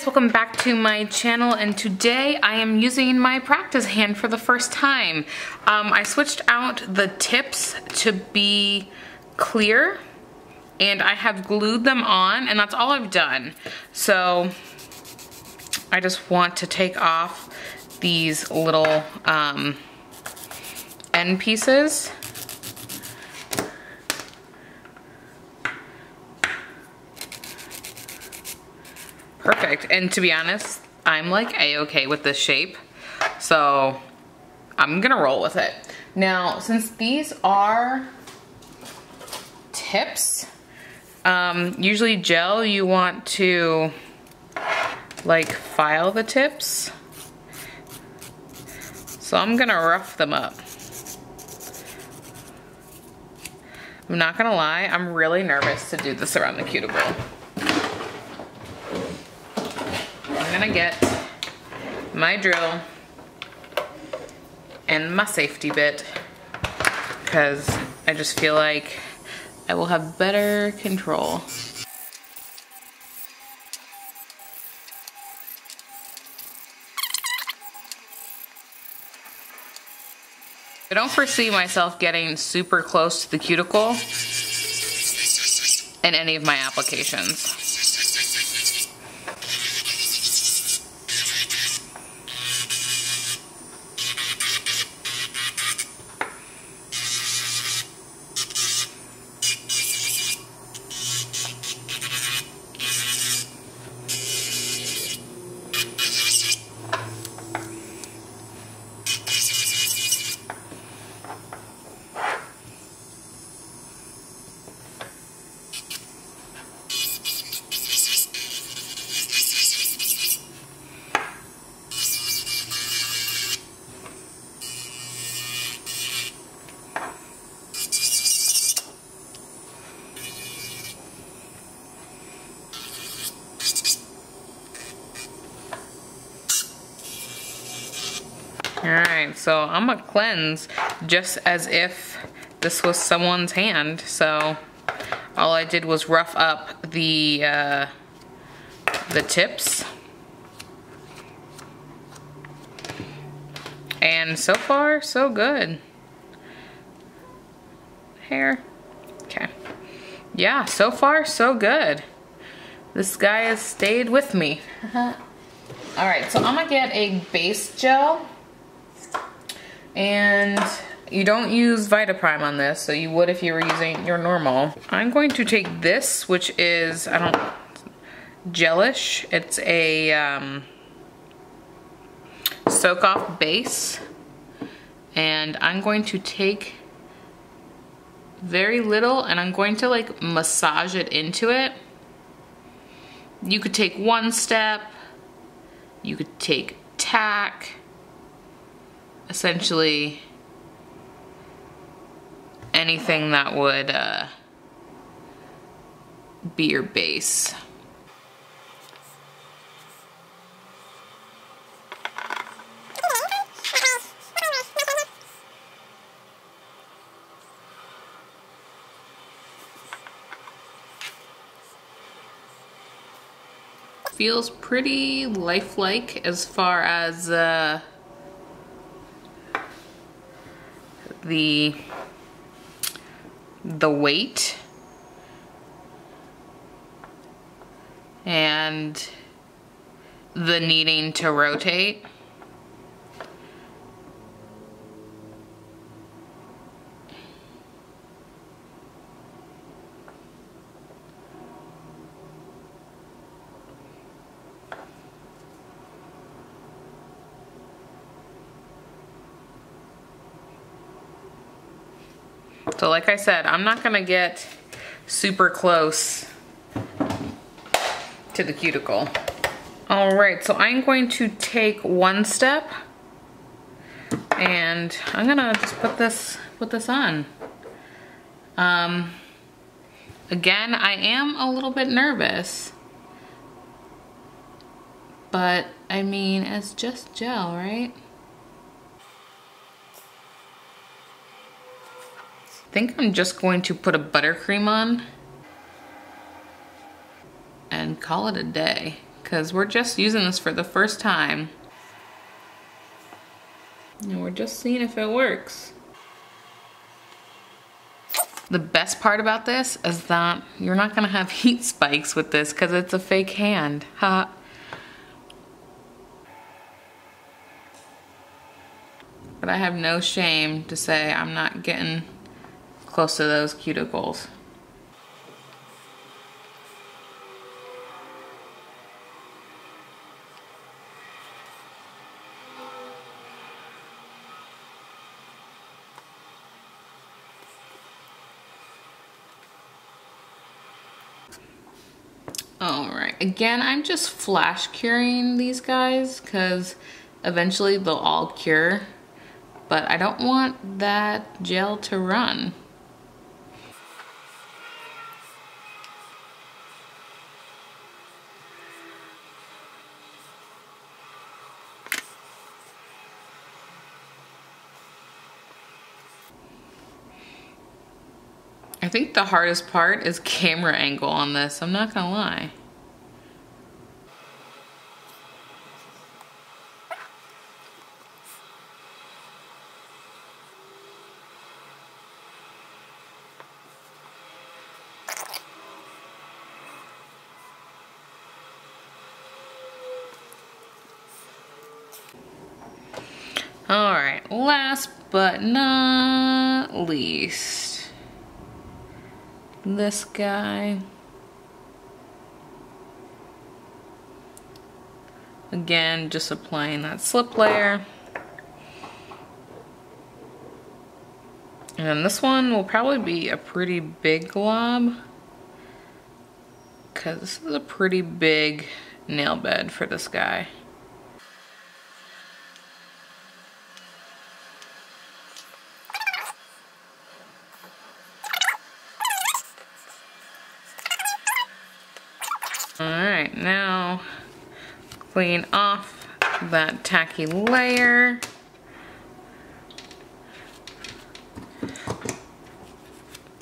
welcome back to my channel, and today I am using my practice hand for the first time. I switched out the tips to be clear and I have glued them on, and that's all I've done. So I just want to take off these little end pieces. Perfect, and to be honest, I'm like a-okay with this shape, so I'm gonna roll with it. Now, since these are tips, usually gel, you want to like file the tips. So I'm gonna rough them up. I'm not gonna lie, I'm really nervous to do this around the cuticle. I'm gonna get my drill and my safety bit because I just feel like I will have better control. I don't foresee myself getting super close to the cuticle in any of my applications. Alright, so I'm gonna cleanse just as if this was someone's hand. So all I did was rough up the tips. And so far, so good. Hair. Okay. Yeah, so far, so good. This guy has stayed with me. Alright, so I'm gonna get a base gel. And you don't use Buttercream on this, so you would if you were using your normal. I'm going to take this, which is, gelish. It's a soak off base. And I'm going to take very little and I'm going to like massage it into it. You could take one step, you could take tack. Essentially anything that would be your base. Feels pretty lifelike as far as the weight and the needing to rotate. So like I said, I'm not gonna get super close to the cuticle. All right, so I'm going to take one step and I'm gonna just put this on. Again, I am a little bit nervous, but I mean, it's just gel, right? I think I'm just going to put a buttercream on and call it a day, because we're just using this for the first time. And we're just seeing if it works. The best part about this is that you're not gonna have heat spikes with this because it's a fake hand. Ha. But I have no shame to say I'm not getting close to those cuticles. All right, again, I'm just flash curing these guys because eventually they'll all cure, but I don't want that gel to run. I think the hardest part is camera angle on this, I'm not gonna lie. All right, last but not least, this guy. Again, just applying that slip layer. And this one will probably be a pretty big glob because this is a pretty big nail bed for this guy. Alright, now clean off that tacky layer.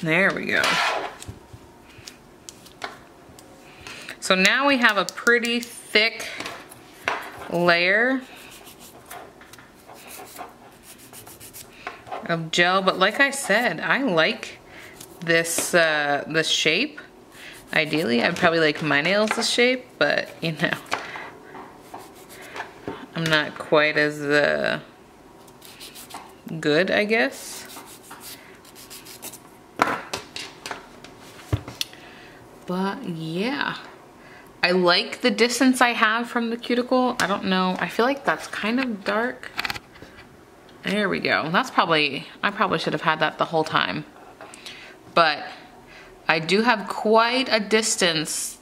There we go. So now we have a pretty thick layer of gel, but like I said, I like this this shape. Ideally, I'd probably like my nails this shape, but you know, I'm not quite as good, I guess. But yeah, I like the distance I have from the cuticle. I don't know, I feel like that's kind of dark. There we go. That's probably, I probably should have had that the whole time. But I do have quite a distance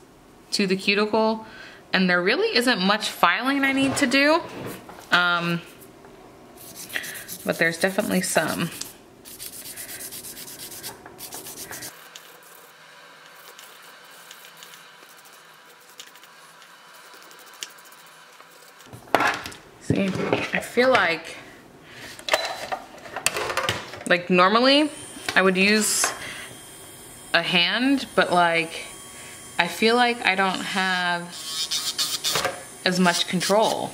to the cuticle, and there really isn't much filing I need to do. But there's definitely some. See, I feel like normally I would use a hand, but like I feel like I don't have as much control.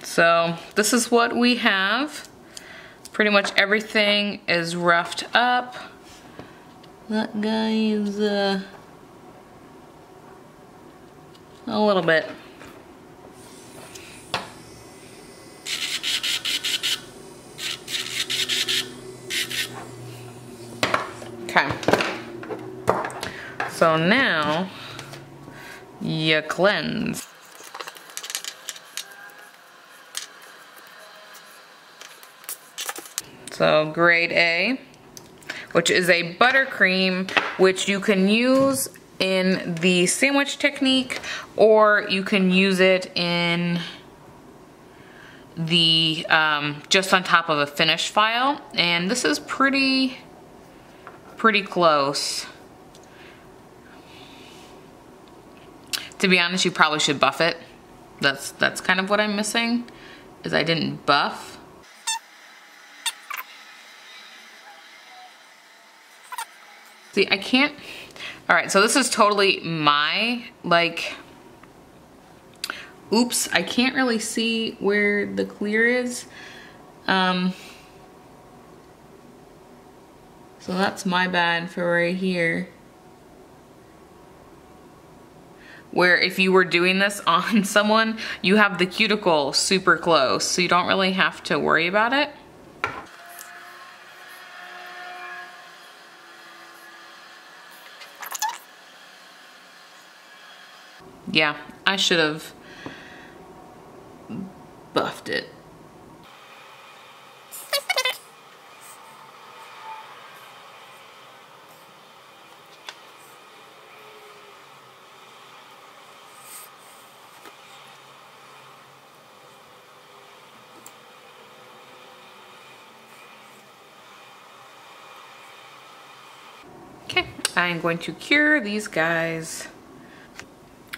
So this is what we have. Pretty much everything is roughed up. That guy is a little bit. Okay. So now you cleanse. So grade A, which is a buttercream, which you can use in the sandwich technique, or you can use it in the just on top of a finished file, and this is pretty close. To be honest, you probably should buff it. That's kind of what I'm missing, is I didn't buff. See, I can't. All right, so this is totally my, like, oops, I can't really see where the clear is. So that's my bad for right here. Where if you were doing this on someone, you have the cuticle super close, so you don't really have to worry about it. Yeah, I should have buffed it. Okay, I'm going to cure these guys.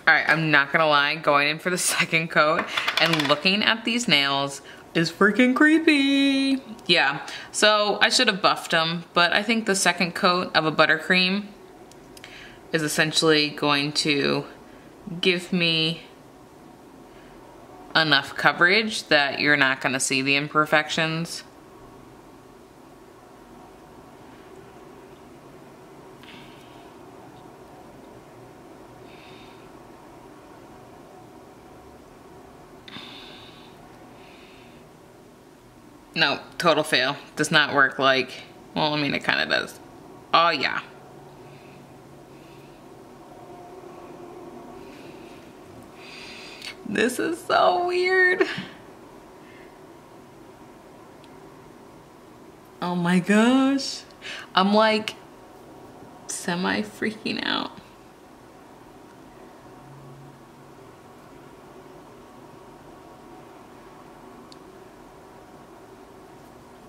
All right, I'm not gonna lie, going in for the second coat and looking at these nails is freaking creepy. Yeah, so I should have buffed them, but I think the second coat of a buttercream is essentially going to give me enough coverage that you're not gonna see the imperfections. No, total fail. Does not work like, well, I mean, it kind of does. Oh, yeah. This is so weird. Oh my gosh. I'm like semi freaking out.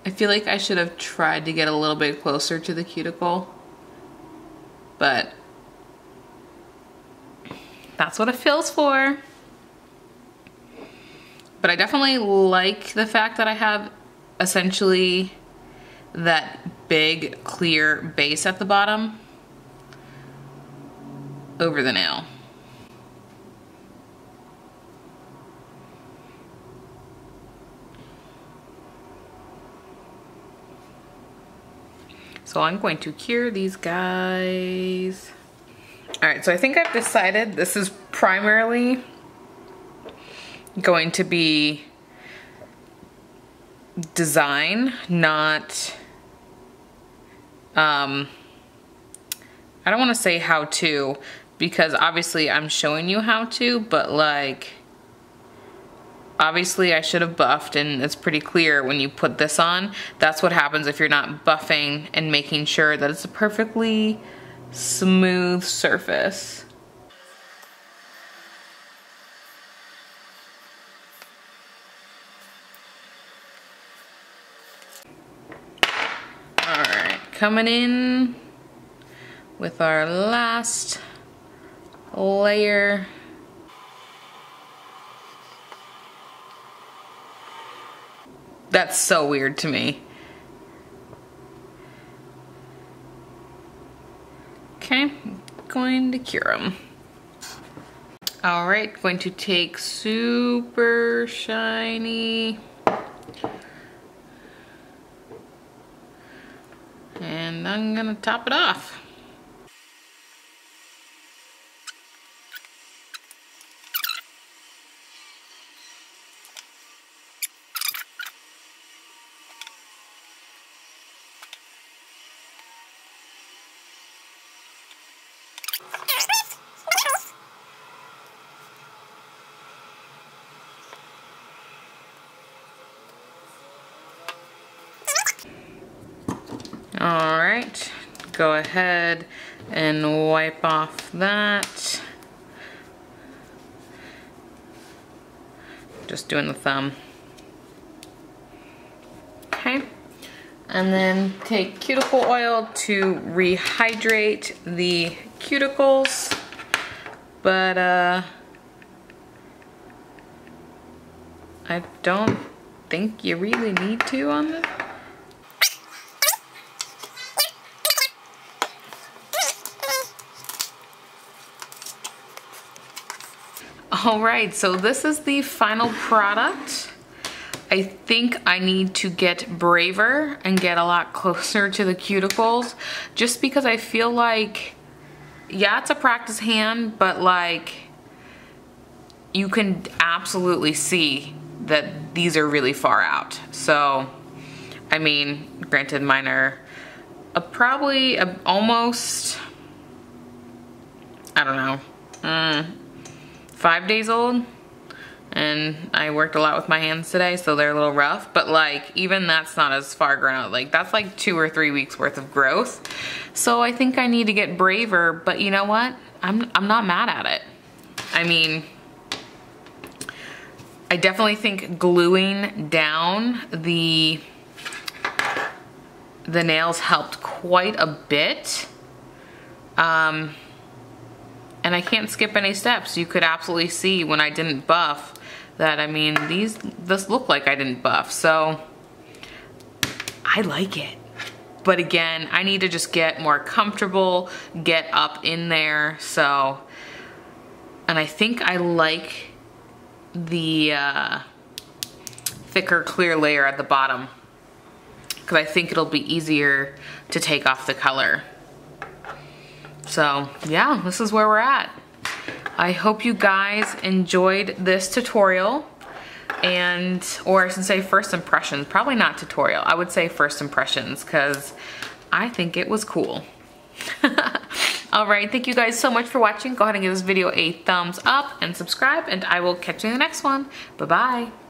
I feel like I should have tried to get a little bit closer to the cuticle, but that's what it feels for. But I definitely like the fact that I have essentially that big clear base at the bottom over the nail. So I'm going to cure these guys. All right, so I think I've decided this is primarily going to be design, not, I don't want to say how to, because obviously I'm showing you how to, but like, obviously I should have buffed, and it's pretty clear when you put this on. That's what happens if you're not buffing and making sure that it's a perfectly smooth surface. All right, coming in with our last layer. That's so weird to me. Okay, going to cure them. All right, going to take super shiny and I'm gonna top it off. All right, go ahead and wipe off that. Just doing the thumb. Okay. And then take cuticle oil to rehydrate the cuticles. But I don't think you really need to on this. All right, so this is the final product. I think I need to get braver and get a lot closer to the cuticles, just because I feel like, yeah, it's a practice hand, but like, you can absolutely see that these are really far out. So, I mean, granted mine are probably almost, I don't know, 5 days old. And I worked a lot with my hands today, so they're a little rough, but like, even that's not as far grown out. Like, that's like 2 or 3 weeks worth of growth. So I think I need to get braver, but you know what? I'm not mad at it. I mean, I definitely think gluing down the nails helped quite a bit. And I can't skip any steps. You could absolutely see when I didn't buff that, I mean, this looked like I didn't buff. So I like it. But again, I need to just get more comfortable, get up in there. So, and I think I like the thicker clear layer at the bottom, because I think it'll be easier to take off the color. So yeah, this is where we're at. I hope you guys enjoyed this tutorial, or I should say first impressions, probably not tutorial. I would say first impressions, because I think it was cool. All right, thank you guys so much for watching. Go ahead and give this video a thumbs up and subscribe, and I will catch you in the next one. Bye-bye.